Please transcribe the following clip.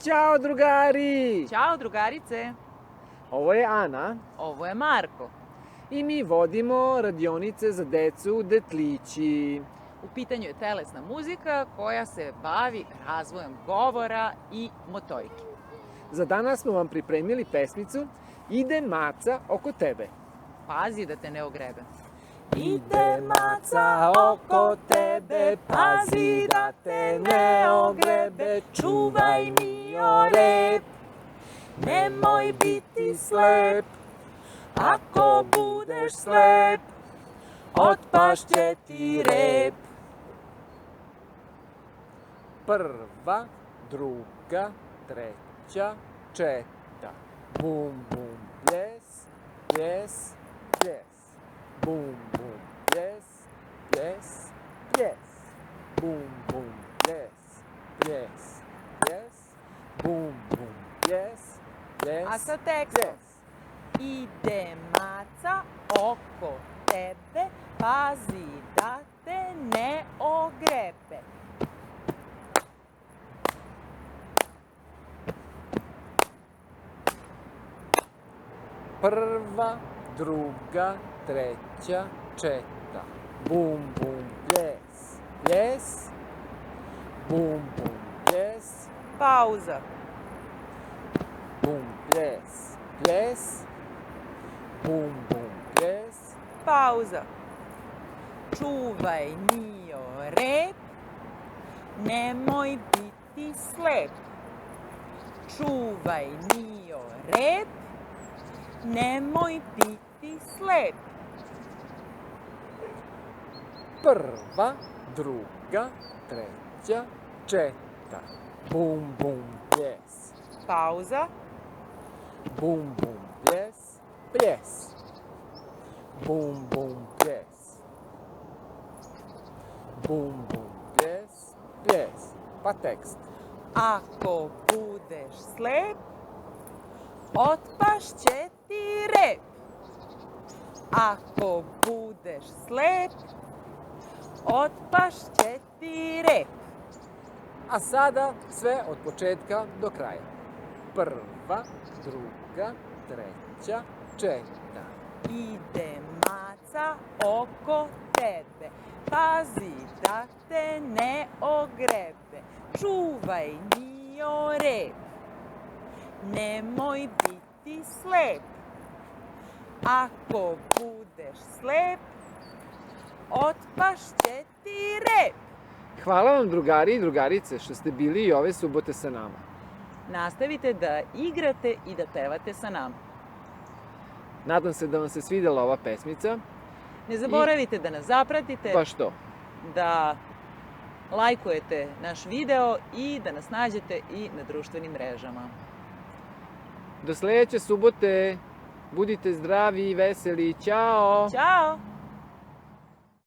Ćao drugari! Ćao drugarice, Ovo je Ana ovo je Marko. i mi vodimo radionice za decu Detlići. U pitanju je telesna muzika koja se bavi razvojem govora i motorike. Za danas smo vam pripremili pesmicu Ide maca oko tebe. Pazi da te ne ogrebe. Ide maca oko tebe, pazi da te ne ogrebe, čuvaj mio rep, nemoj biti slep, ako budeš slep, otpašće ti rep. Prva, druga, treća, četa, bum bum ples, ples, ples. Bum bum ples, ples, ples. Bum bum ples, ples, ples. Bum bum ples, ples. A sa tekstom? Ide maca oko tebe, pazi da te ne ogrebe. Prva, druga, treća, četa. Bum bum ples, ples. Bum bum ples, Pauza. bum ples, ples. Bum bum ples. Pauza. Čuvaj mio rep, nemoj biti slep. Čuvaj mio rep, nemoj biti slep. Prva, druga, treća, četa. Bum bum ples. Pauza. Bum bum ples, ples. Bum bum ples. Bum bum ples, ples. Pa tekst. Ako budeš slep, otpašće ti rep. Ako budeš slep, otpašće ti rep. A sada sve od početka do kraja. Prva, druga, treća, četa. Ide maca oko tebe, pazi da te ne ogrebe. Čuvaj mio rep, nemoj biti slep. Ako budeš slep, otpašće ti rep. Hvala vam drugari i drugarice što ste bili i ove subote sa nama. Nastavite da igrate i da pevate sa nama. Nadam se da vam se svidela ova pesmica. Ne zaboravite da nas zapratite, Pa što? da lajkujete naš video i da nas nađete i na društvenim mrežama. Do sledeće subote. Budite zdravi i veseli. Ćao! Ćao!